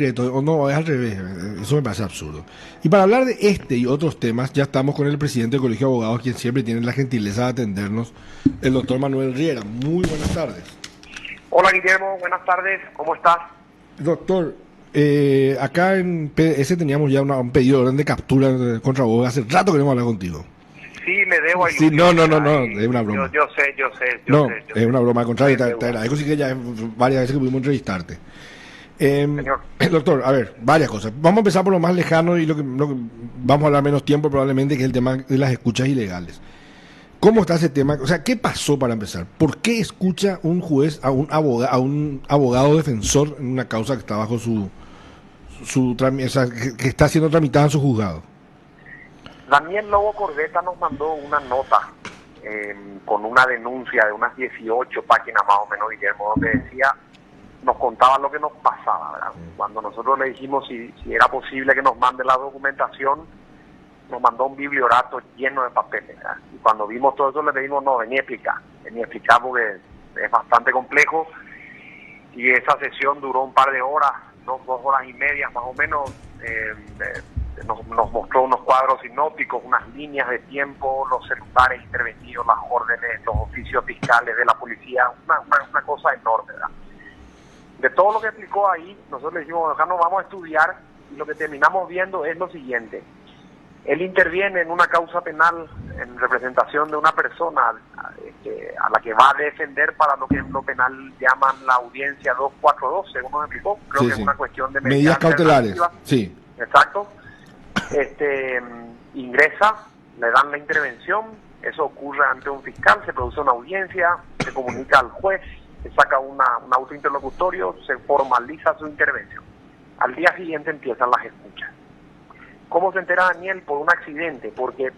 secreto, o no, es al revés, eso me parece absurdo. Y para hablar de este y otros temas, ya estamos con el presidente del Colegio de Abogados, quien siempre tiene la gentileza de atendernos, el doctor Manuel Riera. Muy buenas tardes. Hola Guillermo, buenas tardes, ¿cómo estás? Doctor, acá en PS teníamos ya un pedido de orden de captura contra vos, hace rato queremos hablar contigo. Sí, le debo a Sí, no, es una broma. Yo sé. Es una broma, al contrario, te agradezco, sí que ya varias veces que pudimos entrevistarte. Señor. Doctor, a ver, varias cosas. Vamos a empezar por lo más lejano y lo que vamos a hablar menos tiempo probablemente, que es el tema de las escuchas ilegales. ¿Cómo está ese tema? O sea, ¿qué pasó para empezar? ¿Por qué escucha un juez a un abogado defensor en una causa que está bajo o sea, que está siendo tramitada en su juzgado? Daniel Lobo Corbeta nos mandó una nota con una denuncia de unas 18 páginas más o menos, Guillermo, donde decía, nos contaba lo que nos pasaba, ¿verdad? Cuando nosotros le dijimos si era posible que nos mande la documentación, nos mandó un bibliorato lleno de papeles, ¿verdad? Y cuando vimos todo eso le pedimos, no, venía a explicar porque es bastante complejo, y esa sesión duró un par de horas, 2 horas y media más o menos. Nos mostró unos cuadros sinópticos, unas líneas de tiempo, los celulares intervenidos, las órdenes, los oficios fiscales de la policía, una cosa enorme, ¿verdad? De todo lo que explicó ahí, nosotros le dijimos, acá nos vamos a estudiar, y lo que terminamos viendo es lo siguiente. Él interviene en una causa penal en representación de una persona a la que va a defender para lo que en lo penal llaman la audiencia 242, según nos explicó. Creo que es una cuestión de medidas cautelares. Sí. Exacto. Ingresa, le dan la intervención, eso ocurre ante un fiscal, se produce una audiencia, se comunica al juez, se saca un auto interlocutorio, se formaliza su intervención. Al día siguiente empiezan las escuchas. ¿Cómo se entera Daniel? Por un accidente, porque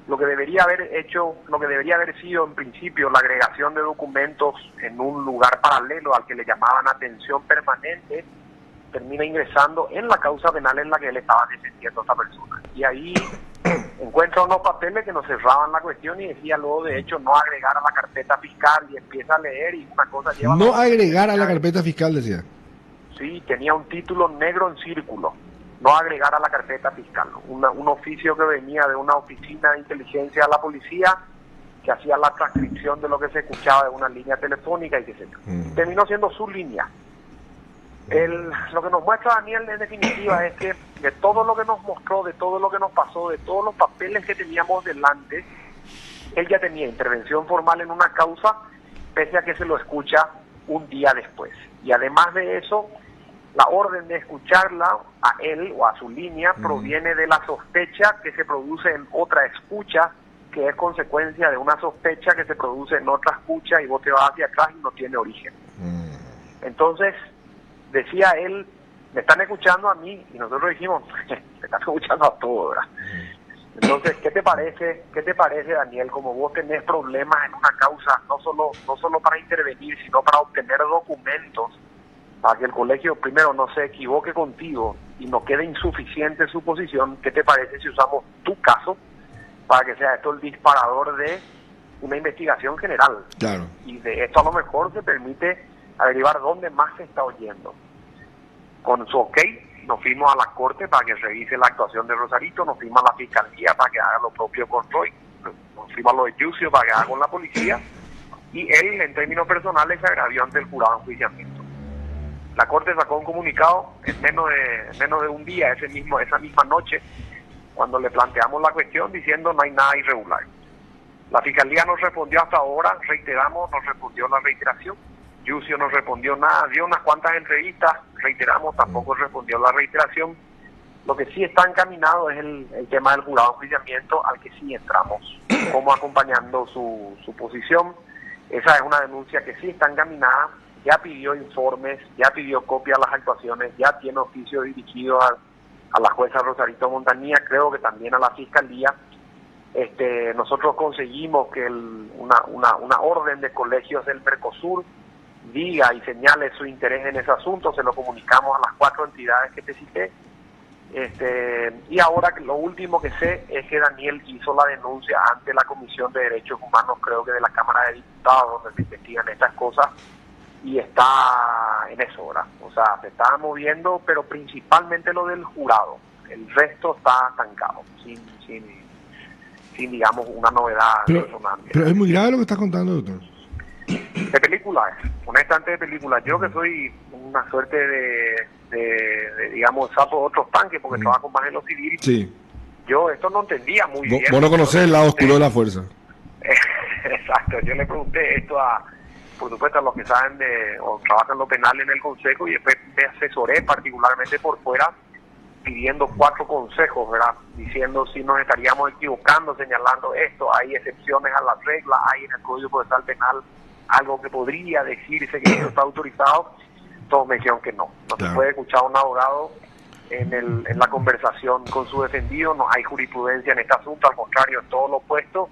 lo que debería haber sido en principio la agregación de documentos en un lugar paralelo al que le llamaban atención permanente, termina ingresando en la causa penal en la que él estaba defendiendo a esta persona. Y ahí encuentra unos papeles que nos cerraban la cuestión y decía luego, de hecho, no agregar a la carpeta fiscal, y empieza a leer y una cosa lleva... No agregar a la carpeta fiscal, decía. Sí, tenía un título negro en círculo, no agregar a la carpeta fiscal. Un oficio que venía de una oficina de inteligencia de la policía que hacía la transcripción de lo que se escuchaba de una línea telefónica y qué sé yo. Terminó siendo su línea. Lo que nos muestra Daniel en definitiva es que de todo lo que nos mostró, de todo lo que nos pasó, de todos los papeles que teníamos delante, él ya tenía intervención formal en una causa, pese a que se lo escucha un día después. Y además de eso, la orden de escucharla a él o a su línea proviene de la sospecha que se produce en otra escucha, que es consecuencia de una sospecha que se produce en otra escucha, y vos te vas hacia atrás y no tiene origen. Entonces, decía él, me están escuchando a mí, y nosotros dijimos, me están escuchando a todos, ¿verdad? Entonces, ¿qué te parece, Daniel, como vos tenés problemas en una causa, no solo para intervenir, sino para obtener documentos, para que el colegio primero no se equivoque contigo y no quede insuficiente su posición? ¿Qué te parece si usamos tu caso para que sea esto el disparador de una investigación general? Claro. Y de esto a lo mejor se permite averiguar dónde más se está oyendo. Con su ok, nos fuimos a la corte para que revise la actuación de Rosarito, nos fuimos a la fiscalía para que haga lo propio con Roy, nos fuimos a lo de Yucio para que haga con la policía, y él, en términos personales, se agravió ante el jurado de enjuiciamiento. La corte sacó un comunicado en menos de un día, esa misma noche, cuando le planteamos la cuestión, diciendo no hay nada irregular. La fiscalía nos respondió hasta ahora, reiteramos, nos respondió la reiteración. Yucio no respondió nada, dio unas cuantas entrevistas, reiteramos, tampoco respondió la reiteración. Lo que sí está encaminado es el tema del jurado de enjuiciamiento, al que sí entramos, como acompañando su posición. Esa es una denuncia que sí está encaminada, ya pidió informes, ya pidió copia de las actuaciones, ya tiene oficio dirigido a la jueza Rosarito Montanía, creo que también a la fiscalía. Nosotros conseguimos que una orden de colegios del Mercosur diga y señale su interés en ese asunto, se lo comunicamos a las 4 entidades que te cité. Y ahora lo último que sé es que Daniel hizo la denuncia ante la Comisión de Derechos Humanos, creo que de la Cámara de Diputados, donde se investigan estas cosas, y está en eso, ¿verdad? O sea, se está moviendo, pero principalmente lo del jurado. El resto está estancado, sin digamos, una novedad resonante. Pero es muy grave lo que estás contando, doctor. De películas, honestamente de películas. Yo que soy una suerte de digamos, sapo de otros tanques, porque trabajo más en lo civil. Sí. Yo esto no entendía muy bien. Vos no conocés el lado oscuro de la fuerza. Exacto, yo le pregunté esto por supuesto, a los que saben o trabajan lo penal en el consejo, y después me asesoré particularmente por fuera, pidiendo 4 consejos, ¿verdad? Diciendo si nos estaríamos equivocando, señalando esto, hay excepciones a la regla, hay en el Código Procesal Penal algo que podría decirse que esto está autorizado. Todos me dijeron que no se puede escuchar a un abogado en la conversación con su defendido, no hay jurisprudencia en este asunto, al contrario, es todo lo opuesto.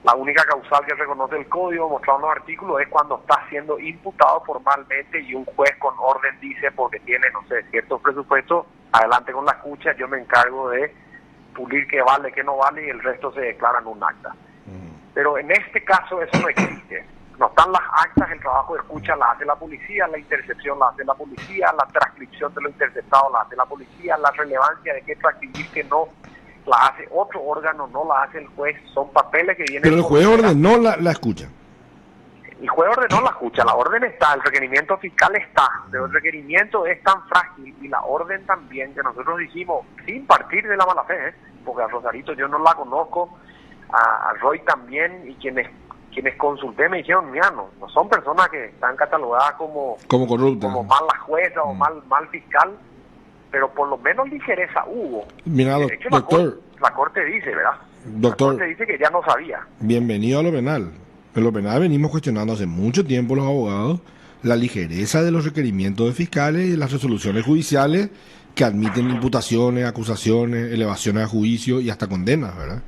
La única causal que reconoce el código, mostrado en los artículos, es cuando está siendo imputado formalmente y un juez con orden dice, porque tiene, no sé, ciertos presupuestos, adelante con la escucha, yo me encargo de pulir qué vale, qué no vale, y el resto se declara en un acta. Pero en este caso eso no existe. No están las actas, el trabajo de escucha la hace la policía, la intercepción la hace la policía, la transcripción de lo interceptado la hace la policía, la relevancia de qué transcribir, que no la hace otro órgano, no la hace el juez, son papeles que vienen... Pero el juez ordenó la escucha. El juez ordenó la escucha, la orden está, el requerimiento fiscal está, pero el requerimiento es tan frágil y la orden también, que nosotros dijimos, sin partir de la mala fe, porque a Rosarito yo no la conozco, a Roy también, y quienes consulté me dijeron, mira, no son personas que están catalogadas como corruptas, como mala jueza o mal fiscal, pero por lo menos ligereza hubo. Mira, de hecho, doctor, la corte dice, ¿verdad? Doctor, la corte dice que ya no sabía. Bienvenido a lo penal. En lo penal venimos cuestionando hace mucho tiempo los abogados la ligereza de los requerimientos de fiscales y las resoluciones judiciales que admiten imputaciones, acusaciones, elevaciones a juicio y hasta condenas, ¿verdad?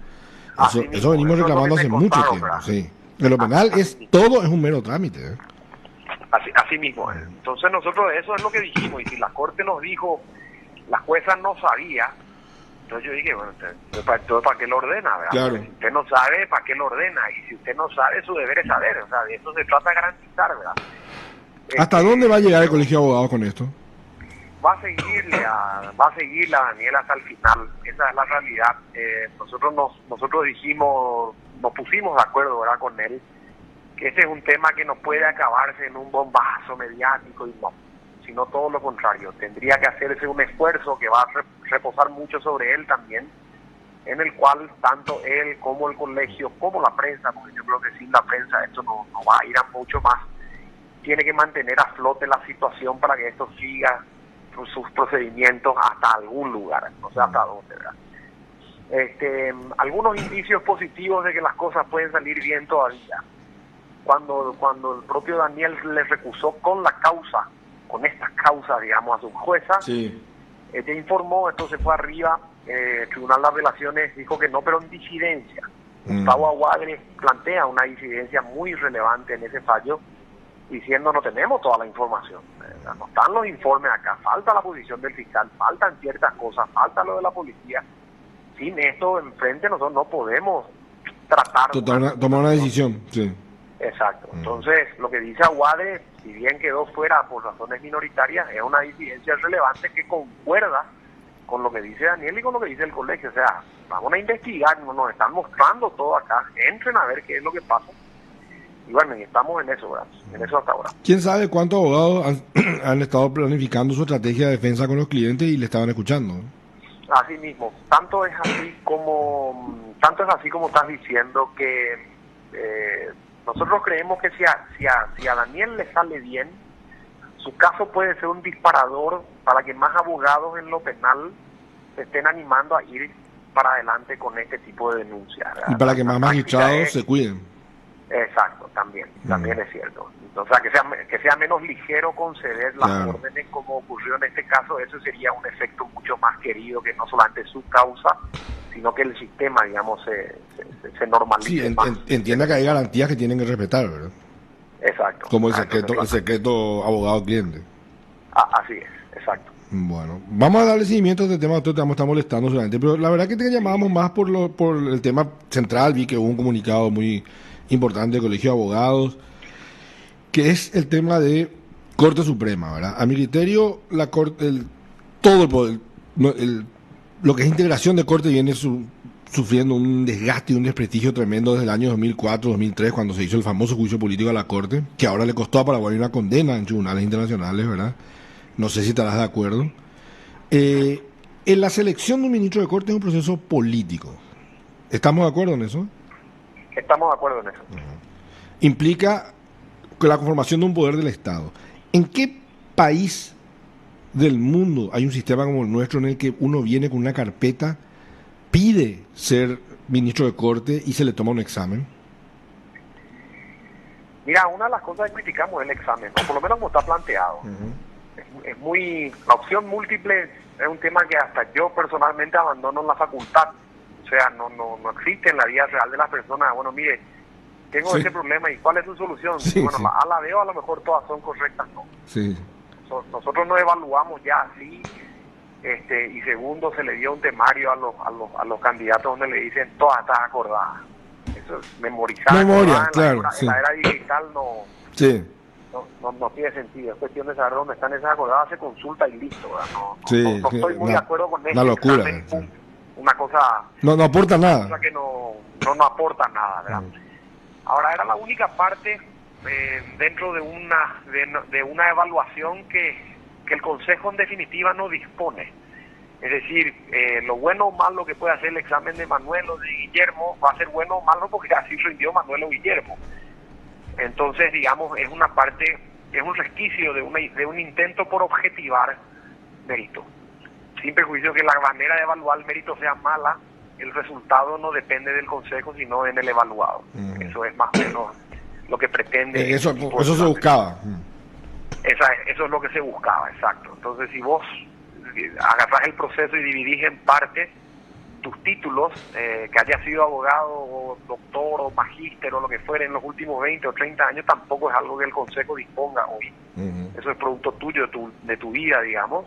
Eso venimos reclamando hace mucho tiempo, sí. En lo penal todo es un mero trámite, ¿eh? Así mismo. Entonces nosotros eso es lo que dijimos, y si la corte nos dijo, la jueza no sabía, entonces yo dije, bueno, entonces ¿para qué lo ordena? ¿Verdad? Claro. Si usted no sabe, ¿para qué lo ordena? Y si usted no sabe, su deber es saber, o sea, de eso se trata de garantizar, ¿verdad? ¿Hasta dónde va a llegar el Colegio de Abogados con esto? Va a seguirle a Daniel hasta el final, esa es la realidad. Nosotros dijimos, nos pusimos de acuerdo, ¿verdad?, con él, que este es un tema que no puede acabarse en un bombazo mediático, y no, sino todo lo contrario. Tendría que hacerse un esfuerzo que va a reposar mucho sobre él también, en el cual tanto él como el colegio, como la prensa, porque yo creo que sin la prensa esto no va a ir a mucho más, tiene que mantener a flote la situación para que esto siga sus procedimientos hasta algún lugar, no sé hasta dónde, ¿verdad? Algunos indicios positivos de que las cosas pueden salir bien todavía. Cuando el propio Daniel le recusó con estas causas, digamos, a su jueza, sí, ella informó, entonces fue arriba, el Tribunal de Apelaciones dijo que no, pero en disidencia. Gustavo Aguadre plantea una disidencia muy relevante en ese fallo, diciendo no tenemos toda la información, no están los informes acá, falta la posición del fiscal, faltan ciertas cosas, falta lo de la policía. Sin esto enfrente nosotros no podemos tomar una decisión, sí. Exacto. Entonces, lo que dice Aguadre, si bien quedó fuera por razones minoritarias, es una disidencia relevante que concuerda con lo que dice Daniel y con lo que dice el colegio. O sea, vamos a investigar, nos están mostrando todo acá, entren a ver qué es lo que pasa. Y bueno, y estamos en eso, ¿verdad? En eso hasta ahora. ¿Quién sabe cuántos abogados han estado planificando su estrategia de defensa con los clientes y le estaban escuchando? Así mismo, tanto es así como estás diciendo, que nosotros creemos que si a Daniel le sale bien, su caso puede ser un disparador para que más abogados en lo penal se estén animando a ir para adelante con este tipo de denuncias, ¿verdad? Y para que más magistrados se cuiden. Exacto, también es cierto. O sea, que sea menos ligero conceder las órdenes, como ocurrió en este caso. Eso sería un efecto mucho más querido, que no solamente su causa, sino que el sistema, digamos, se normalice. Sí, más. Entienda que hay garantías que tienen que respetar, ¿verdad? Exacto. Como el secreto abogado-cliente. Así es, exacto. Bueno, vamos a darle seguimiento a este tema. Nosotros te vamos a estar molestando solamente, pero la verdad que te llamábamos más por el tema central. Vi que hubo un comunicado muy importante del Colegio de Abogados. que es el tema de Corte Suprema, ¿verdad? A mi criterio, la Corte, todo el poder, lo que es integración de Corte viene sufriendo un desgaste y un desprestigio tremendo desde el año 2004, 2003, cuando se hizo el famoso juicio político a la Corte, que ahora le costó a Paraguay una condena en tribunales internacionales, ¿verdad? No sé si estarás de acuerdo. En la selección de un ministro de Corte es un proceso político. ¿Estamos de acuerdo en eso? Estamos de acuerdo en eso. Implica la conformación de un poder del Estado. ¿En qué país del mundo hay un sistema como el nuestro en el que uno viene con una carpeta, pide ser ministro de Corte y se le toma un examen? Mira, una de las cosas que criticamos es el examen, o por lo menos como está planteado. Es muy... La opción múltiple es un tema que hasta yo personalmente abandono en la facultad. O sea, no existe en la vida real de las personas. Bueno, mire, tengo ese problema y ¿cuál es su solución? Bueno, la A, la B, o a lo mejor todas son correctas, ¿no? Sí. Nosotros nos evaluamos ya así, y segundo, se le dio un temario a los candidatos donde le dicen todas están acordadas. Eso es memorizar. Memoria, claro. En la era digital no tiene sentido. Es cuestión de saber dónde están esas acordadas, se consulta y listo. No estoy muy de acuerdo con eso. Una locura. Una cosa... No aporta nada. Una cosa que no aporta nada, ¿verdad? Ahora, era la única parte dentro de una evaluación que el Consejo en definitiva no dispone. Es decir, lo bueno o malo que puede hacer el examen de Manuel o de Guillermo va a ser bueno o malo porque así rindió Manuel o Guillermo. Entonces, digamos, es una parte, es un resquicio de un intento por objetivar mérito. Sin perjuicio que la manera de evaluar el mérito sea mala, el resultado no depende del Consejo, sino en el evaluado. Eso es más o menos lo que pretende. Eso se buscaba. Eso es lo que se buscaba, exacto. Entonces, si vos agarrás el proceso y dividís en partes tus títulos, que hayas sido abogado o doctor o magíster o lo que fuera en los últimos 20 o 30 años, tampoco es algo que el Consejo disponga hoy. Eso es producto tuyo, de tu vida, digamos,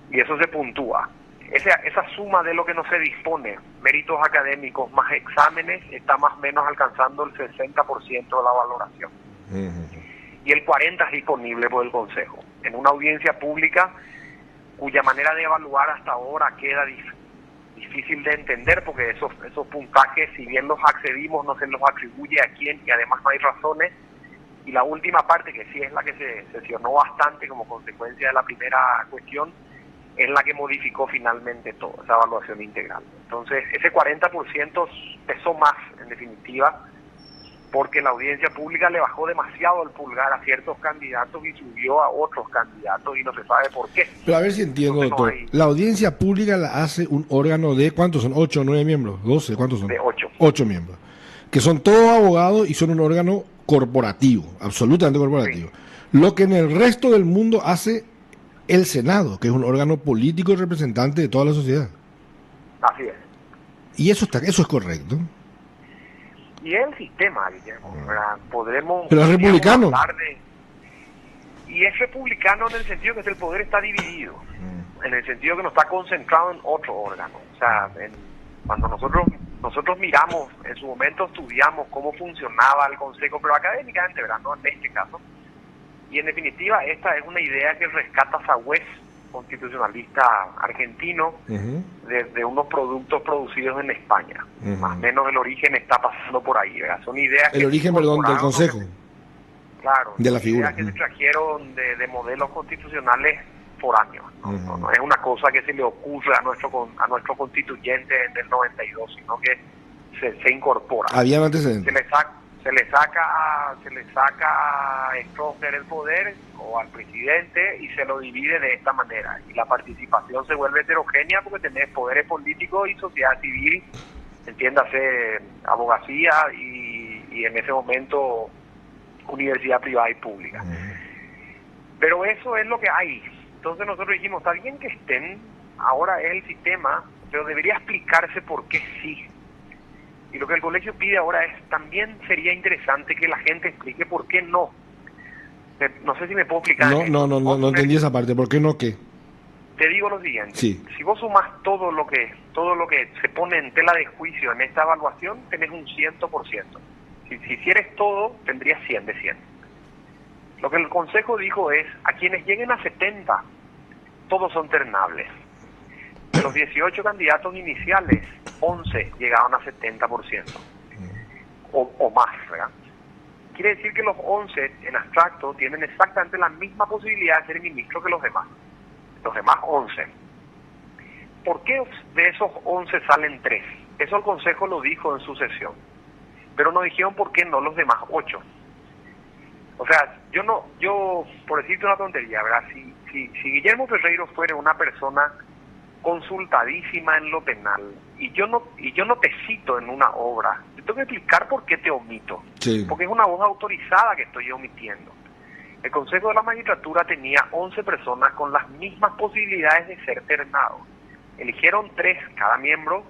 y eso se puntúa. Esa suma de lo que no se dispone, méritos académicos más exámenes, está más o menos alcanzando el 60% de la valoración. Y el 40% es disponible por el Consejo. En una audiencia pública cuya manera de evaluar hasta ahora queda difícil de entender, porque esos puntajes, si bien los accedimos, no se los atribuye a quién, y además no hay razones. Y la última parte, que sí es la que se sesionó bastante como consecuencia de la primera cuestión, es la que modificó finalmente toda esa evaluación integral. Entonces, ese 40% pesó más, en definitiva, porque la audiencia pública le bajó demasiado el pulgar a ciertos candidatos y subió a otros candidatos, y no se sabe por qué. Pero a ver si entiendo, doctor. La audiencia pública la hace un órgano de, ¿cuántos son? ¿8 o 9 miembros? ¿12? ¿Cuántos son? De 8. 8 miembros. Que son todos abogados y son un órgano corporativo, absolutamente corporativo. Sí. Lo que en el resto del mundo hace el Senado, que es un órgano político y representante de toda la sociedad. Así es. Y eso es correcto. Y es el sistema, Guillermo. Podremos... Pero es republicano. Y es republicano en el sentido que el poder está dividido. En el sentido que no está concentrado en otro órgano. O sea, cuando nosotros miramos, en su momento estudiamos cómo funcionaba el Consejo, pero académicamente, ¿verdad? No en este caso. Y en definitiva, esta es una idea que rescata Sagüez, constitucionalista argentino, de unos productos producidos en España. Más o menos el origen está pasando por ahí, ¿verdad? Son ideas el origen, perdón, del Consejo. Claro, de la figura. Ideas que se trajeron de modelos constitucionales foráneos. No es una cosa que se le ocurre a nuestro constituyente en el 92, sino que se incorpora. Había antecedentes. Se le saca a Stroessner el poder o al presidente y se lo divide de esta manera. Y la participación se vuelve heterogénea porque tenés poderes políticos y sociedad civil, entiéndase, abogacía y en ese momento universidad privada y pública. Pero eso es lo que hay. Entonces nosotros dijimos, está bien que estén, ahora es el sistema, pero debería explicarse por qué sí. Y lo que el colegio pide ahora es, también sería interesante que la gente explique por qué no. No sé si me puedo explicar. No entendí esa parte. ¿Por qué no qué? Te digo lo siguiente. Sí. Si vos sumás todo lo que se pone en tela de juicio en esta evaluación, tenés un 100%. Si hicieres todo, tendrías 100 de 100. Lo que el Consejo dijo es, a quienes lleguen a 70, todos son ternables. De los 18 candidatos iniciales, 11 llegaron a 70%, o más, ¿verdad? Quiere decir que los 11, en abstracto, tienen exactamente la misma posibilidad de ser ministro que los demás. Los demás 11. ¿Por qué de esos 11 salen 3? Eso el Consejo lo dijo en su sesión. Pero no dijeron por qué no los demás 8. O sea, yo por decirte una tontería, ¿verdad? Si Guillermo Ferreiro fuera una persona consultadísima en lo penal y yo no te cito en una obra, te tengo que explicar por qué te omito. Sí. Porque es una voz autorizada que estoy omitiendo. El Consejo de la Magistratura tenía 11 personas con las mismas posibilidades de ser ternados. Eligieron 3 cada miembro,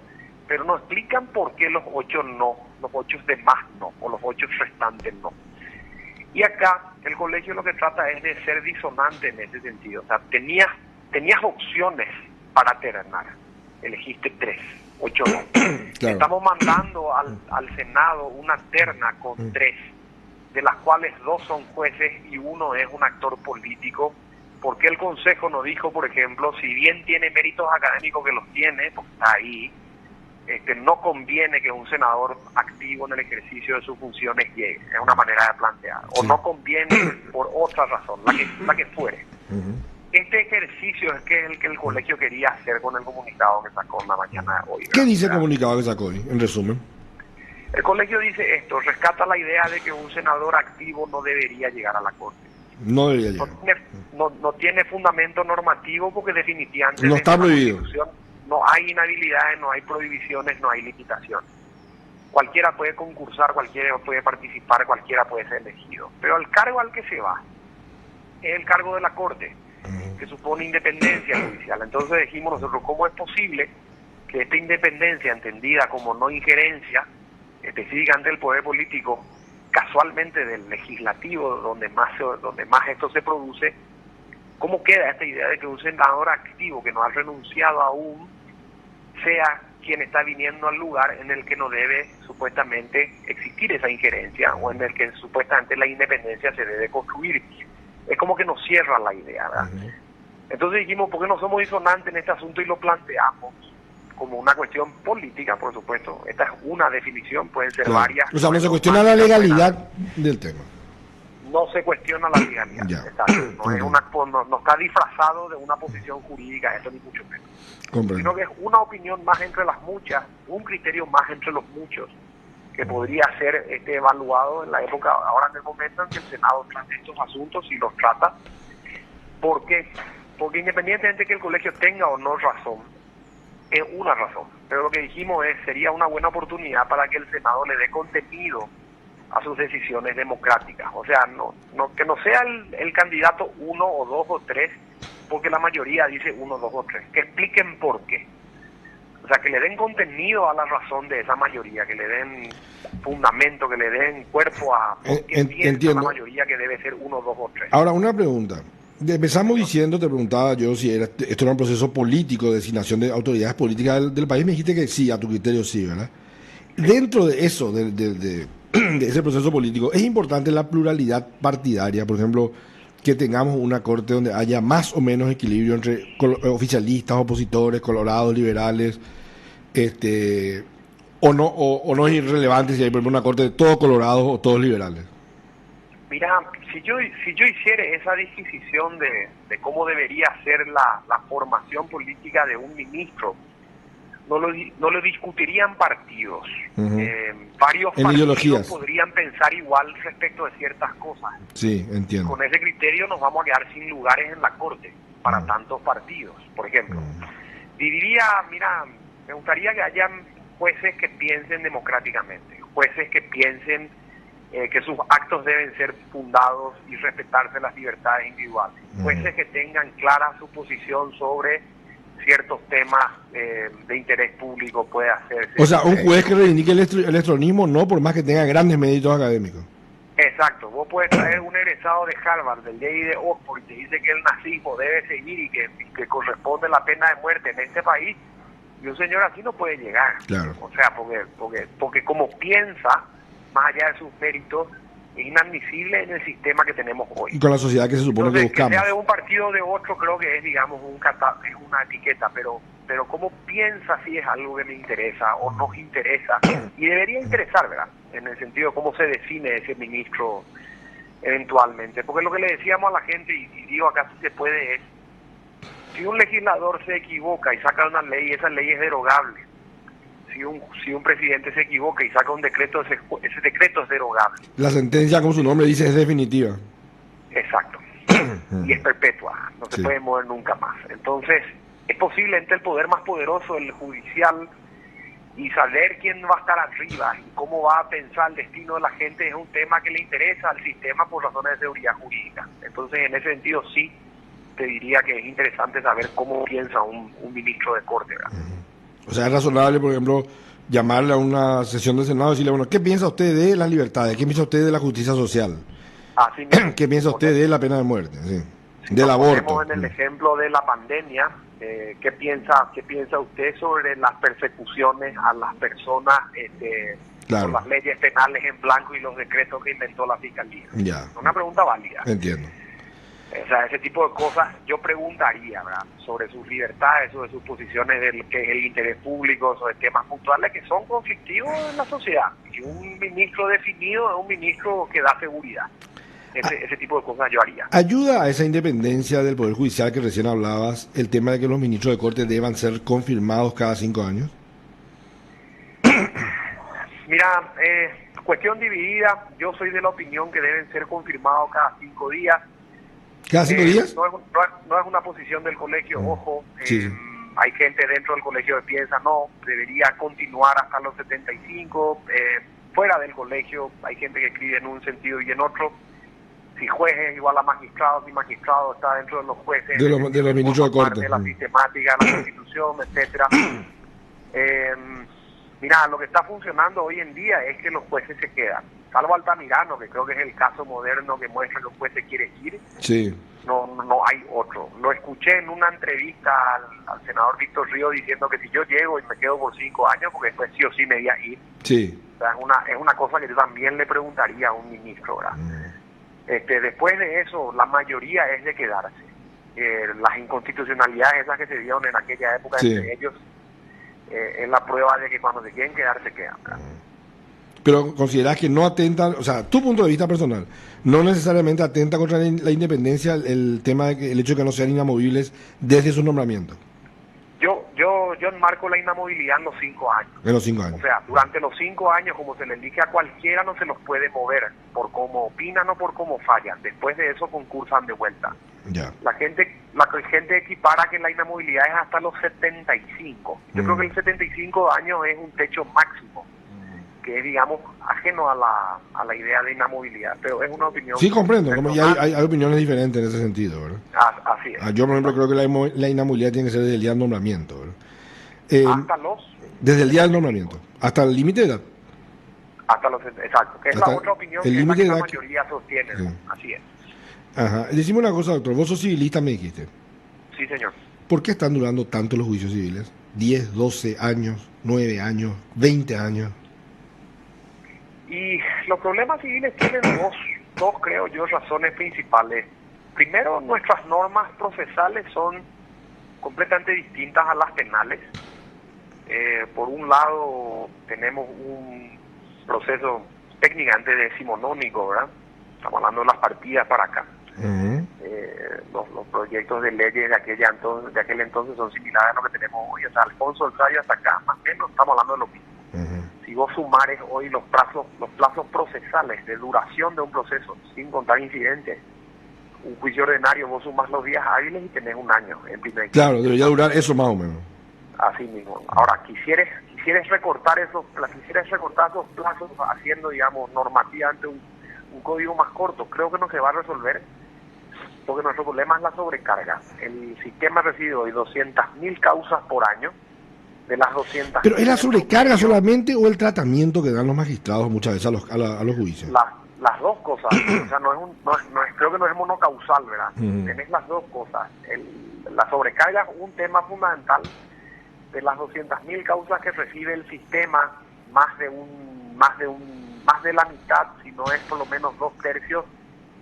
pero no explican por qué los 8 no, los 8 demás no, o los 8 restantes no. Y acá el colegio lo que trata es de ser disonante en ese sentido. O sea, tenías opciones para ternar, elegiste 3, 8 no. Claro. Estamos mandando al Senado una terna con 3, de las cuales 2 son jueces y 1 es un actor político. Porque el Consejo nos dijo, por ejemplo, si bien tiene méritos académicos que los tiene, porque está ahí, no conviene que un senador activo en el ejercicio de sus funciones llegue. Es una manera de plantear. O Sí. no conviene por otra razón, la que fuere. Este ejercicio es el que el colegio quería hacer con el comunicado que sacó en la mañana de hoy. ¿Qué dice el ¿verdad? comunicado que sacó hoy, en resumen? El colegio dice esto, rescata la idea de que un senador activo no debería llegar a la Corte. No debería llegar. No tiene fundamento normativo porque definitivamente No está en la prohibido. Constitución no hay inhabilidades, no hay prohibiciones, no hay limitaciones. Cualquiera puede concursar, cualquiera puede participar, cualquiera puede ser elegido. Pero el cargo al que se va es el cargo de la Corte, que supone independencia judicial. Entonces dijimos nosotros, ¿cómo es posible que esta independencia, entendida como no injerencia específicamente del poder político, casualmente del legislativo, donde más esto se produce, cómo queda esta idea de que un senador activo que no ha renunciado aún sea quien está viniendo al lugar en el que no debe supuestamente existir esa injerencia o en el que supuestamente la independencia se debe construir? Es como que nos cierra la idea, ¿verdad? Entonces dijimos, ¿por qué no somos disonantes en este asunto y lo planteamos como una cuestión política, por supuesto? Esta es una definición, pueden ser Claro. varias. O sea, no se cuestiona la legalidad del tema. No se cuestiona la legalidad. Ya. Exacto. No está disfrazado de una posición jurídica, esto ni mucho menos. Comprendo. Sino que es una opinión más entre las muchas, un criterio más entre los muchos, que podría ser evaluado en la época, ahora en el momento en que el Senado trata estos asuntos y los trata. ¿Por qué? Porque independientemente de que el colegio tenga o no razón, es una razón. Pero lo que dijimos sería una buena oportunidad para que el Senado le dé contenido a sus decisiones democráticas. O sea, que no sea el candidato 1 o 2 o 3, porque la mayoría dice 1, 2 o 3. Que expliquen por qué. O sea, que le den contenido a la razón de esa mayoría, que le den fundamento, que le den cuerpo a por qué piensa entiendo. la mayoría que debe ser 1, 2 o 3. Ahora, una pregunta. Empezamos diciendo, te preguntaba yo si esto era un proceso político de designación de autoridades políticas del país. Me dijiste que sí, a tu criterio sí, ¿verdad? Dentro de eso, de ese proceso político, es importante la pluralidad partidaria. Por ejemplo, que tengamos una corte donde haya más o menos equilibrio entre oficialistas, opositores, colorados, liberales, o no es irrelevante si hay, por ejemplo, una corte de todos colorados o todos liberales. Mira, si yo hiciera esa disquisición de cómo debería ser la formación política de un ministro, no lo discutirían partidos. Varios partidos ideologías podrían pensar igual respecto de ciertas cosas. Sí, entiendo. Con ese criterio nos vamos a quedar sin lugares en la Corte para tantos partidos, por ejemplo. Diría, mira, me gustaría que hayan jueces que piensen democráticamente, jueces que piensen que sus actos deben ser fundados y respetarse las libertades individuales, jueces que tengan clara su posición sobre ciertos temas de interés público puede hacerse. O sea, un juez que reivindique el electronismo no, por más que tenga grandes méritos académicos. Exacto, vos puedes traer un egresado de Harvard, del Yale y de Oxford, y te dice que el nazismo debe seguir y que corresponde la pena de muerte en este país, y un señor así no puede llegar. Claro. O sea, porque como piensa, más allá de sus méritos, es inadmisible en el sistema que tenemos hoy. Y con la sociedad que se supone Entonces, que buscamos. que sea de un partido o de otro, creo que es, digamos, es una etiqueta, pero ¿cómo piensa si es algo que me interesa o nos interesa? Y debería interesar, ¿verdad? En el sentido de cómo se define ese ministro eventualmente. Porque lo que le decíamos a la gente, y digo acá si se puede, es, si un legislador se equivoca y saca una ley, esa ley es derogable. Si un presidente se equivoca y saca un decreto, ese decreto es derogable. La sentencia, como su nombre dice, es definitiva. Exacto. Y es perpetua, no se puede mover nunca más. Entonces, es posible entre el poder más poderoso, el judicial, y saber quién va a estar arriba y cómo va a pensar el destino de la gente es un tema que le interesa al sistema por razones de seguridad jurídica. Entonces, en ese sentido, sí, te diría que es interesante saber cómo piensa un ministro de corte, ¿verdad? O sea, es razonable, por ejemplo, llamarle a una sesión del Senado y decirle, bueno, ¿qué piensa usted de las libertades? ¿Qué piensa usted de la justicia social? Así mismo. ¿Qué piensa usted de la pena de muerte? Sí. Si Del nos aborto. ponemos en el ejemplo de la pandemia, ¿qué piensa usted sobre las persecuciones a las personas Claro. por las leyes penales en blanco y los decretos que inventó la Fiscalía? Ya. Una pregunta válida. Entiendo. O sea, ese tipo de cosas yo preguntaría, ¿verdad? Sobre sus libertades, sobre sus posiciones del que es el interés público, sobre temas puntuales que son conflictivos en la sociedad. Y un ministro definido es un ministro que da seguridad. Ese tipo de cosas yo haría. ¿Ayuda a esa independencia del Poder Judicial que recién hablabas el tema de que los ministros de corte deban ser confirmados cada 5 años? Mira, cuestión dividida, yo soy de la opinión que deben ser confirmados cada 5 días. ¿Cada 5 días? No es una posición del colegio, ojo. Sí. Hay gente dentro del colegio que piensa, no, debería continuar hasta los 75. Fuera del colegio hay gente que escribe en un sentido y en otro. Si juez es igual a magistrado, si magistrado está dentro de los jueces. De los ministros de corte. De la sistemática, la constitución, etcétera. Mira, lo que está funcionando hoy en día es que los jueces se quedan. Salvo Altamirano, que creo que es el caso moderno que muestra que un juez se quiere ir. Sí. No hay otro. Lo escuché en una entrevista al senador Víctor Río diciendo que si yo llego y me quedo por 5 años, porque después sí o sí me voy a ir. Sí. O sea, es una cosa que yo también le preguntaría a un ministro, ¿verdad? Después de eso, la mayoría es de quedarse. Las inconstitucionalidades esas que se dieron en aquella época entre ellos, es la prueba de que cuando se quieren quedar, se quedan, ¿verdad? Pero consideras que no atentan, o sea, tu punto de vista personal, no necesariamente atenta contra la independencia el tema de el hecho de que no sean inamovibles desde su nombramiento. Yo enmarco la inamovilidad en los 5 años. En los 5 años. O sea, durante los 5 años, como se le elige a cualquiera, no se los puede mover por cómo opinan o por cómo fallan. Después de eso concursan de vuelta. Ya. La gente equipara que la inamovilidad es hasta los 75. Yo creo que el 75 años es un techo máximo, que es, digamos, ajeno a la idea de inamovilidad, pero es una opinión. Sí, comprendo, como ya hay opiniones diferentes en ese sentido, ¿verdad? Así es. Yo, por ejemplo, creo que la inhabilidad tiene que ser desde el día del nombramiento, ¿verdad? Desde el día del nombramiento, hasta el límite de edad. Exacto, que es hasta la otra opinión el que es la límite que de la edad mayoría sostiene. Sí. Así es. Ajá. Decime una cosa, doctor, vos sos civilista, me dijiste. Sí, señor. ¿Por qué están durando tanto los juicios civiles? 10, 12 años, 9 años, 20 años. Y los problemas civiles tienen dos, creo yo, razones principales. Primero, nuestras normas procesales son completamente distintas a las penales. Por un lado, tenemos un proceso técnicamente decimonónico, ¿verdad? Estamos hablando de las partidas para acá. Los proyectos de leyes de aquel entonces son similares a lo que tenemos hoy. O sea, Alfonso del Rayo hasta acá, más o menos estamos hablando de lo mismo. Si vos sumares hoy los plazos procesales de duración de un proceso, sin contar incidentes, un juicio ordinario, vos sumas los días hábiles y tenés un año en primer. Claro, debería durar eso más o menos. Así mismo. Ahora, quisieres recortar esos plazos haciendo, digamos, normativamente un código más corto, creo que no se va a resolver, porque nuestro problema es la sobrecarga. El sistema recibe hoy 200.000 causas por año. De las 200. ¿Pero es la sobrecarga solamente o el tratamiento que dan los magistrados muchas veces a los juicios? Las dos cosas. O sea, creo que no es monocausal, ¿verdad? Tenés las dos cosas. La sobrecarga es un tema fundamental. De las 200.000 causas que recibe el sistema, más de un más de la mitad, si no es por lo menos 2/3,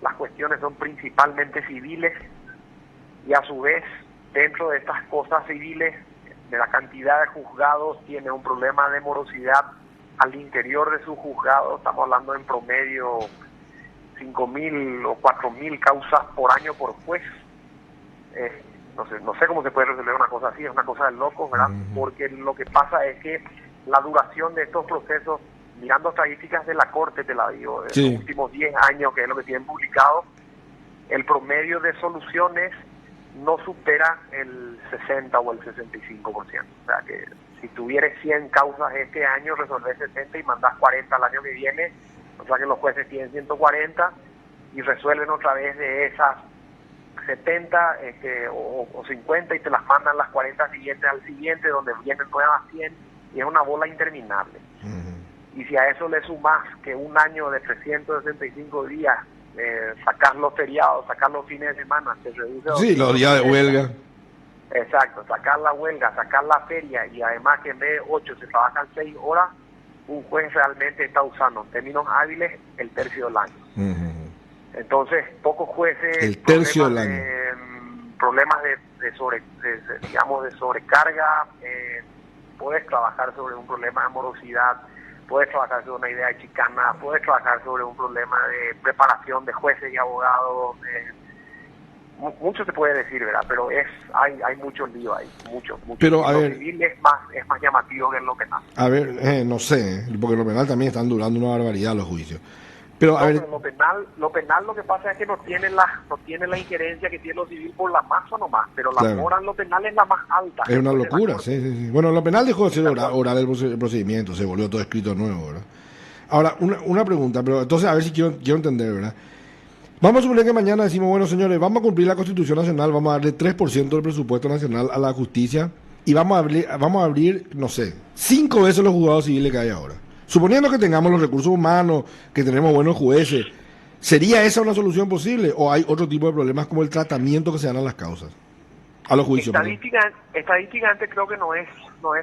las cuestiones son principalmente civiles, y a su vez, dentro de estas cosas civiles, de la cantidad de juzgados, tiene un problema de morosidad al interior de sus juzgados. Estamos hablando en promedio 5.000 o 4.000 causas por año por juez. No sé cómo se puede resolver una cosa así, es una cosa de locos, ¿verdad? Porque lo que pasa es que la duración de estos procesos, mirando estadísticas de la Corte, te la digo, de los últimos 10 años, que es lo que tienen publicado, el promedio de soluciones no supera el 60 o el 65%. O sea que si tuvieras 100 causas este año, resolver 60 y mandás 40 al año que viene, o sea que los jueces tienen 140 y resuelven otra vez de esas 70 o 50 y te las mandan las 40 siguientes al siguiente, donde vienen nuevas 100, y es una bola interminable. Y si a eso le sumas que un año de 365 días, sacar los feriados, sacar los fines de semana, se reduce a los días de huelga. Exacto, sacar la huelga, sacar la feria, y además que en vez de 8 se trabajan 6 horas, un juez realmente está usando, en términos hábiles, el tercio del año. Entonces, pocos jueces, el tercio del año. Problemas de sobrecarga, puedes trabajar sobre un problema de morosidad, puedes trabajar sobre una idea de chicana, puedes trabajar sobre un problema de preparación de jueces y abogados, mucho se puede decir, ¿verdad? Pero hay mucho lío ahí, mucho. Pero a lo ver, civil es más llamativo que en lo penal. A ver, no sé, porque en lo penal también están durando una barbaridad los juicios. Pero a ver, pero lo penal lo que pasa es que no tiene la injerencia que tiene lo civil por la masa nomás, pero la mora en lo penal es la más alta. Es una locura, sí. Bueno, lo penal dejó de ser oral el procedimiento, se volvió todo escrito nuevo, ¿verdad? Ahora, una pregunta, pero entonces a ver si quiero entender, ¿verdad? Vamos a suponer que mañana decimos, bueno, señores, vamos a cumplir la Constitución Nacional, vamos a darle 3% del presupuesto nacional a la justicia y vamos a abrir, no sé, 5 veces los juzgados civiles que hay ahora. Suponiendo que tengamos los recursos humanos, que tenemos buenos jueces, ¿sería esa una solución posible o hay otro tipo de problemas como el tratamiento que se dan a las causas, a los juicios? Estadísticamente creo que no es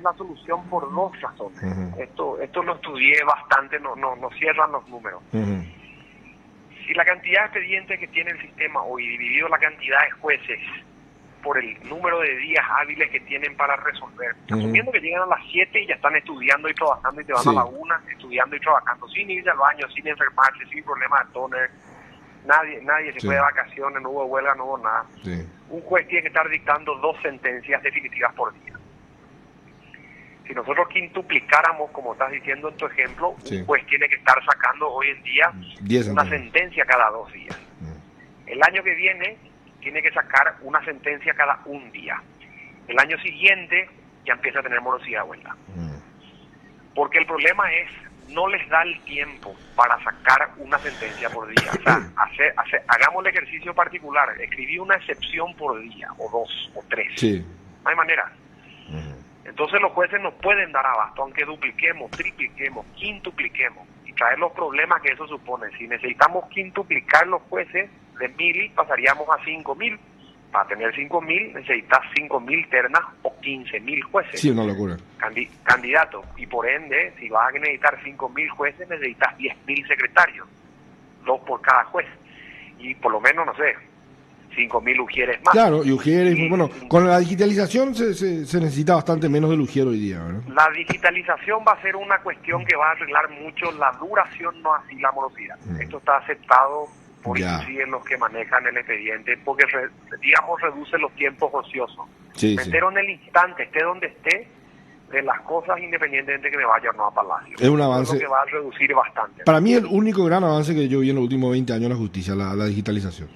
la solución por 2 razones. Esto lo estudié bastante, no cierran los números. Si la cantidad de expedientes que tiene el sistema hoy, dividido la cantidad de jueces por el número de días hábiles que tienen para resolver, asumiendo que llegan a las 7 y ya están estudiando y trabajando y te van a la 1, estudiando y trabajando, sin irse al baño, sin enfermarse, sin problemas de toner, nadie se fue de vacaciones, no hubo huelga, no hubo nada. Un juez tiene que estar dictando 2 sentencias definitivas por día. Si nosotros quintuplicáramos, como estás diciendo en tu ejemplo, un juez tiene que estar sacando hoy en día una sentencia cada 2 días. El año que viene tiene que sacar una sentencia cada 1 día. El año siguiente ya empieza a tener morosidad de huelga. Porque el problema es, no les da el tiempo para sacar una sentencia por día. O sea, hagamos el ejercicio particular, escribí una excepción por día, o 2, o 3. No hay manera. Entonces los jueces no pueden dar abasto, aunque dupliquemos, tripliquemos, quintupliquemos, y traer los problemas que eso supone. Si necesitamos quintuplicar los jueces de 1.000, pasaríamos a 5.000. Para tener 5.000 necesitas 5.000 ternas o 15.000 jueces. Sí, una locura. Candidato. Y por ende, si vas a necesitar 5.000 jueces, necesitas 10.000 secretarios, 2 por cada juez. Y por lo menos, no sé, 5.000 ujieres más. Claro, y ujieres, bueno, con la digitalización se necesita bastante menos del ujiero hoy día, ¿verdad? La digitalización va a ser una cuestión que va a arreglar mucho la duración, no así la morosidad. Esto está aceptado por inclusive los que manejan el expediente, porque reduce los tiempos ociosos. Me entero en el instante, esté donde esté, de las cosas, independientemente que me vaya o no a Palacio. Es un avance. Creo que va a reducir bastante. Para mí el único gran avance que yo vi en los últimos 20 años en la justicia, la digitalización.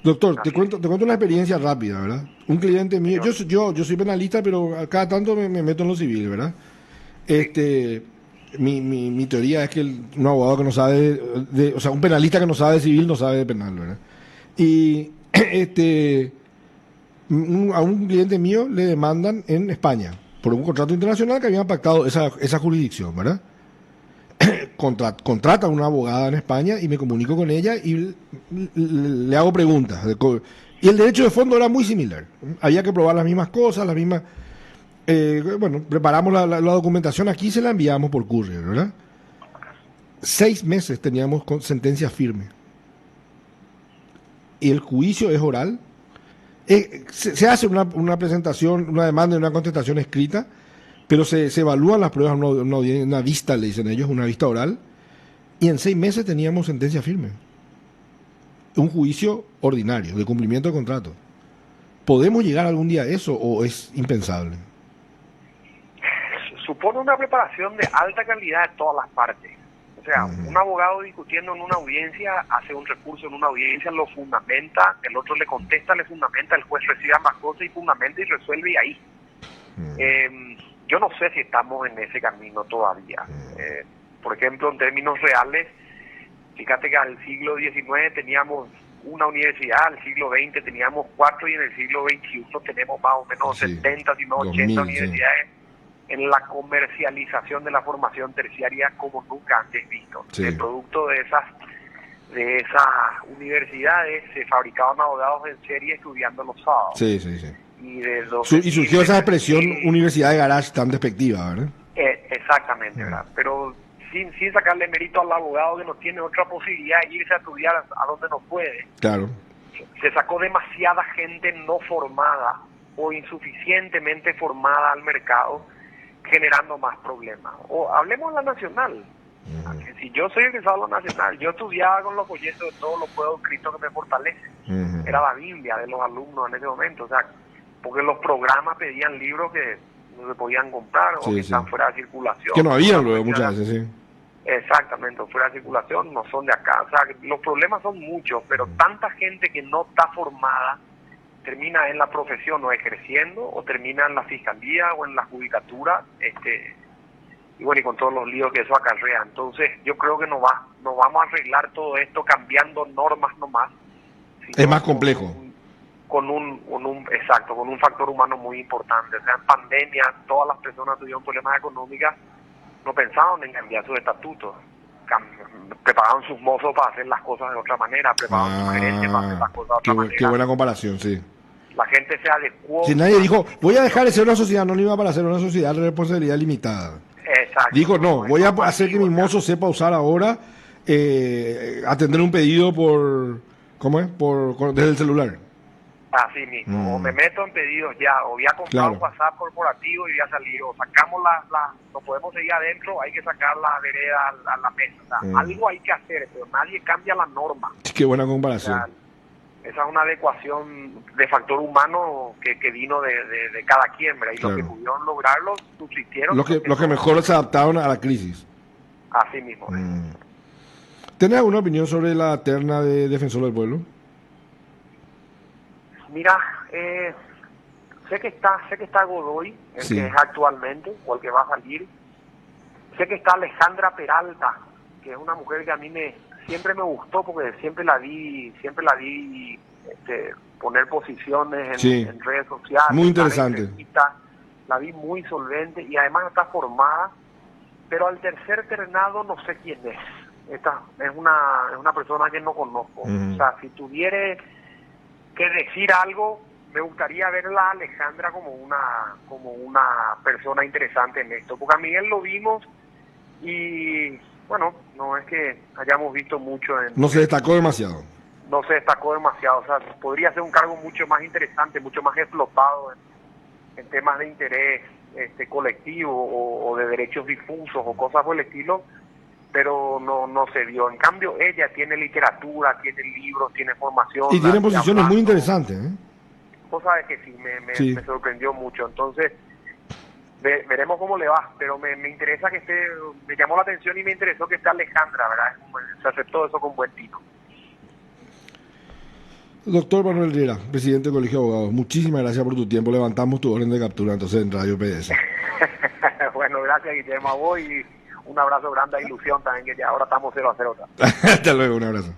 Doctor, te cuento una experiencia rápida, ¿verdad? Un cliente mío, yo soy penalista, pero cada tanto me meto en lo civil, ¿verdad? Mi teoría es que un abogado que no sabe o sea, un penalista que no sabe de civil no sabe de penal, ¿verdad? Y a un cliente mío le demandan en España por un contrato internacional que habían pactado esa jurisdicción, ¿verdad? Contrata a una abogada en España y me comunico con ella y le hago preguntas. Y el derecho de fondo era muy similar. Había que probar las mismas cosas, las mismas... preparamos la documentación aquí y se la enviamos por courier, ¿verdad? 6 meses teníamos con sentencia firme. Y el juicio es oral. Se hace una presentación, una demanda y una contestación escrita, pero se evalúan las pruebas, una vista, le dicen ellos, una vista oral, y en 6 meses teníamos sentencia firme. Un juicio ordinario, de cumplimiento de contrato. ¿Podemos llegar algún día a eso o es impensable? Supone una preparación de alta calidad de todas las partes. O sea, un abogado discutiendo en una audiencia, hace un recurso en una audiencia, lo fundamenta, el otro le contesta, le fundamenta, el juez recibe ambas cosas y fundamenta y resuelve y ahí. Yo no sé si estamos en ese camino todavía. Por ejemplo, en términos reales, fíjate que al siglo XIX teníamos una universidad, al siglo XX teníamos 4 y en el siglo XXI tenemos más o menos 70, si no 80 universidades en la comercialización de la formación terciaria como nunca antes visto. El producto de esas universidades se fabricaban abogados en serie estudiando los sábados. Y surgió esa expresión universidad de garage tan despectiva, ¿verdad? Exactamente, ¿verdad? Pero sin sacarle mérito al abogado que no tiene otra posibilidad de irse a estudiar a donde no puede. Claro. Se sacó demasiada gente no formada o insuficientemente formada al mercado, generando más problemas. O hablemos de la nacional. Si yo soy egresado de la nacional, yo estudiaba con los folletos de todos los pueblos escritos que me fortalecen. Era la Biblia de los alumnos en ese momento. O sea, porque los programas pedían libros que no se podían comprar o que están fuera de circulación. Que no habían luego muchas veces, sí. Exactamente, fuera de circulación, no son de acá. O sea, los problemas son muchos, pero tanta gente que no está formada termina en la profesión o ejerciendo, o termina en la fiscalía o en la judicatura, y bueno, y con todos los líos que eso acarrea. Entonces, yo creo que no vamos a arreglar todo esto cambiando normas nomás. Es más complejo. Con un factor humano muy importante. O sea, en pandemia, todas las personas tuvieron problemas económicos, no pensaban en cambiar sus estatutos. Preparaban sus mozos para hacer las cosas de otra manera, preparaban sus gerentes para hacer las cosas de otra manera. Qué buena comparación, sí. La gente se adecuó. Si nadie dijo, voy a dejar de ser una sociedad anónima para ser una sociedad de responsabilidad limitada. Exacto. Dijo, no, voy a hacer que mi mozo sepa usar ahora, atender un pedido desde el celular. Así mismo, o me meto en pedidos ya, o voy a comprar un WhatsApp corporativo y voy a salir, o sacamos no podemos seguir adentro, hay que sacar la vereda a la mesa. O sea, algo hay que hacer, pero nadie cambia la norma. Qué buena comparación. O sea, esa es una adecuación de factor humano que vino de cada quien, ¿verdad? Y los que pudieron lograrlo subsistieron. Los que mejor se adaptaron a la crisis. Así mismo. ¿Tenés alguna opinión sobre la terna de Defensor del Pueblo? Mira, sé que está Godoy, el que es actualmente, o el que va a salir. Sé que está Alejandra Peralta, que es una mujer que a mí siempre me gustó, porque siempre la vi poner posiciones en redes sociales. Muy interesante. La vi muy solvente y además está formada, pero al tercer ternado no sé quién es. Esta es una persona que no conozco. O sea, si tuviera que decir algo, me gustaría verla a Alejandra como una persona interesante en esto, porque a Miguel lo vimos y bueno, no es que hayamos visto mucho no se destacó demasiado. No se destacó demasiado, o sea, podría ser un cargo mucho más interesante, mucho más explotado en temas de interés colectivo o de derechos difusos o cosas por el estilo, pero no se dio. En cambio, ella tiene literatura, tiene libros, tiene formación. Y tiene posiciones muy interesantes. Vos sabes que sí, me sorprendió mucho. Entonces, veremos cómo le va, pero me interesa que me llamó la atención y me interesó que esté Alejandra, ¿verdad? Se aceptó eso con buen tino. Doctor Manuel Riera, presidente del Colegio de Abogados, muchísimas gracias por tu tiempo. Levantamos tu orden de captura entonces en Radio PDS. Bueno, gracias Guillermo, a vos y un abrazo grande a Ilusión también, que ya ahora estamos 0-0. Hasta luego, un abrazo.